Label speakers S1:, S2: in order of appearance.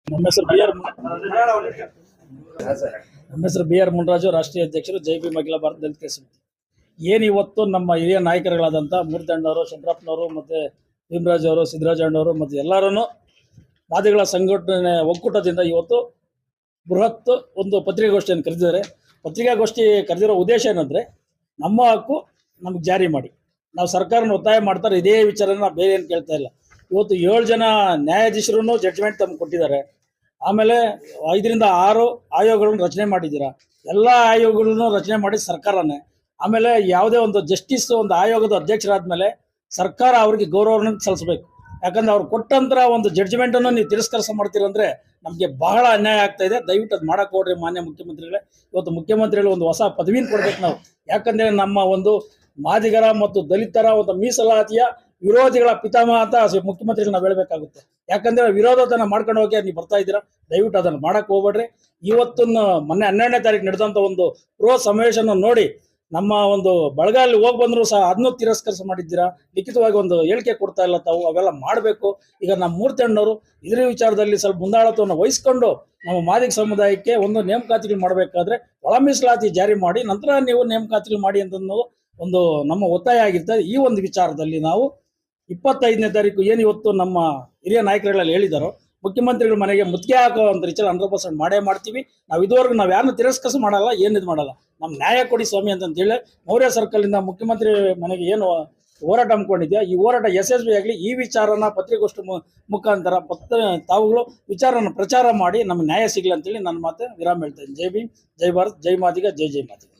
S1: ನಮ್ಮ ಹೆಸರು B R Munraju, ರಾಷ್ಟ್ರೀಯ ಅಧ್ಯಕ್ಷರು ಜೈ ಭೀಮ್ ಅಖಿಲ ಭಾರತ ದಲಿತ ಸಮಿತಿ. ಏನು ಇವತ್ತು ನಮ್ಮ ಹಿರಿಯ ನಾಯಕರುಗಳಾದಂಥ ಮೂರ್ತಿಯಣ್ಣವರು, ಶಂಕರಪ್ಪನವರು, ಮತ್ತು ಭೀಮರಾಜ್ ಅವರು, ಸಿದ್ದರಾಜಣ್ಣವರು ಮತ್ತು ಎಲ್ಲರೂ ಮಾದಿಗಳ ಸಂಘಟನೆ ಒಕ್ಕೂಟದಿಂದ ಇವತ್ತು ಬೃಹತ್ ಒಂದು ಪತ್ರಿಕಾಗೋಷ್ಠಿಯನ್ನು ಕರೆದಿದ್ದಾರೆ. ಪತ್ರಿಕಾಗೋಷ್ಠಿ ಕರೆದಿರೋ ಉದ್ದೇಶ ಏನಂದರೆ, ನಮ್ಮ ಹಕ್ಕು ನಮಗೆ ಜಾರಿ ಮಾಡಿ. ನಾವು ಸರ್ಕಾರನ ಒತ್ತಾಯ ಮಾಡ್ತಾರೆ, ಇದೇ ವಿಚಾರನ ನಾವು ಬೇರೆ ಏನು ಕೇಳ್ತಾ ಇಲ್ಲ. ಇವತ್ತು 7 ಜನ ನ್ಯಾಯಾಧೀಶರು ಜಡ್ಜ್ಮೆಂಟ್ ತಮಗೆ ಕೊಟ್ಟಿದ್ದಾರೆ. ಆಮೇಲೆ 5ರಿಂದ 6 ಆಯೋಗಗಳನ್ನು ರಚನೆ ಮಾಡಿದ್ದೀರಾ. ಎಲ್ಲ ಆಯೋಗಗಳನ್ನು ರಚನೆ ಮಾಡಿ ಸರ್ಕಾರನೇ. ಆಮೇಲೆ ಯಾವುದೇ ಒಂದು ಜಸ್ಟಿಸ್ ಒಂದು ಆಯೋಗದ ಅಧ್ಯಕ್ಷರಾದ ಸರ್ಕಾರ ಅವರಿಗೆ ಗೌರವವನ್ನು ಸಲ್ಲಿಸಬೇಕು. ಯಾಕಂದ್ರೆ ಅವ್ರು ಕೊಟ್ಟಂತರ ಒಂದು ಜಡ್ಜ್ಮೆಂಟನ್ನು ನೀವು ತಿರಸ್ಕಾರ ಮಾಡ್ತೀರಂದ್ರೆ ನಮಗೆ ಬಹಳ ಅನ್ಯಾಯ ಆಗ್ತಾ ಇದೆ. ದಯವಿಟ್ಟು ಅದು ಮಾಡಕ್ಕೆ ಹೋಗ್ರಿ ಮಾನ್ಯ ಮುಖ್ಯಮಂತ್ರಿಗಳೇ. ಇವತ್ತು ಮುಖ್ಯಮಂತ್ರಿಗಳು ಒಂದು ಹೊಸ ಪದವಿನ ಕೊಡ್ಬೇಕು ನಾವು. ಯಾಕಂದರೆ ನಮ್ಮ ಒಂದು ಮಾದಿಗರ ಮತ್ತು ದಲಿತರ ಒಂದು ಮೀಸಲಾತಿಯ ವಿರೋಧಿಗಳ ಪಿತಾಮಹ ಅಂತ ಮುಖ್ಯಮಂತ್ರಿಗಳು ನಾವು ಹೇಳಬೇಕಾಗುತ್ತೆ. ಯಾಕಂದರೆ ವಿರೋಧತನ ಮಾಡ್ಕೊಂಡು ಹೋಗಿ ನೀವು ಬರ್ತಾ ಇದ್ದೀರಾ. ದಯವಿಟ್ಟು ಅದನ್ನು ಮಾಡಕ್ಕೆ ಹೋಗ್ಬೇಡ್ರಿ. ಇವತ್ತನ್ನು ಮೊನ್ನೆ 12ನೇ ತಾರೀಕು ನಡೆದಂಥ ಒಂದು ಸಮಾವೇಶನ ನೋಡಿ ನಮ್ಮ ಒಂದು ಬಳಗಲ್ಲಿ ಹೋಗಿ ಬಂದರೂ ಸಹ ಅದನ್ನೂ ತಿರಸ್ಕರಿಸ ಮಾಡಿದ್ದೀರಾ. ಲಿಖಿತವಾಗಿ ಒಂದು ಹೇಳಿಕೆ ಕೊಡ್ತಾ ಇಲ್ಲ ತಾವು. ಅವೆಲ್ಲ ಮಾಡಬೇಕು. ಈಗ ನಮ್ಮ ಮೂರ್ತಿಯಣ್ಣವರು ಇದರ ವಿಚಾರದಲ್ಲಿ ಸ್ವಲ್ಪ ಮುಂದಾಳತ್ವವನ್ನು ವಹಿಸ್ಕೊಂಡು ನಮ್ಮ ಮಾದಿಗ ಸಮುದಾಯಕ್ಕೆ ಒಂದು ನೇಮಕಾತಿಗಳು ಮಾಡಬೇಕಾದ್ರೆ ಒಳ ಮೀಸಲಾತಿ ಜಾರಿ ಮಾಡಿ ನಂತರ ನೀವು ನೇಮಕಾತಿಗಳು ಮಾಡಿ ಅಂತ ಒಂದು ನಮ್ಮ ಒತ್ತಾಯ ಆಗಿರ್ತದೆ. ಈ ಒಂದು ವಿಚಾರದಲ್ಲಿ ನಾವು 25ನೇ ತಾರೀಕು ಏನು ಇವತ್ತು ನಮ್ಮ ಹಿರಿಯ ನಾಯಕರುಗಳಲ್ಲಿ ಹೇಳಿದಾರೋ, ಮುಖ್ಯಮಂತ್ರಿಗಳ ಮನೆಗೆ ಮುತ್ತಿಗೆ ಹಾಕೋ ಅಂತ ರೀತಿಯಲ್ಲಿ 100% ಮಾಡೇ ಮಾಡ್ತೀವಿ. ನಾವು ಇದುವರೆಗೂ ನಾವು ಯಾರನ್ನು ತಿರಸ್ಕರಿಸ ಮಾಡಲ್ಲ, ಏನಿದು ಮಾಡಲ್ಲ. ನಮ್ಮ ನ್ಯಾಯ ಕೊಡಿ ಸ್ವಾಮಿ ಅಂತಂತೇಳಿ ಮೌರ್ಯ ಸರ್ಕಲಿಂದ ಮುಖ್ಯಮಂತ್ರಿ ಮನೆಗೆ ಏನು ಹೋರಾಟ ಹಮ್ಮಿಕೊಂಡಿದ್ಯಾ, ಈ ಹೋರಾಟ ಯಶಸ್ವಿಯಾಗಲಿ. ಈ ವಿಚಾರನ ಪತ್ರಿಕಾಗೋಷ್ಠಿ ಮುಖಾಂತರ ತಾವುಗಳು ವಿಚಾರನ ಪ್ರಚಾರ ಮಾಡಿ ನಮ್ಗೆ ನ್ಯಾಯ ಸಿಗಲಿ ಅಂತೇಳಿ ನನ್ನ ಮಾತು ವಿರಾಮ ಹೇಳ್ತಾ ಇದ್ದೀನಿ. ಜೈ ಭೀಮ್, ಜೈ ಭಾರತ್, ಜೈ ಮಾದಿಗ, ಜೈ ಜೈ ಮಾದಿಗ.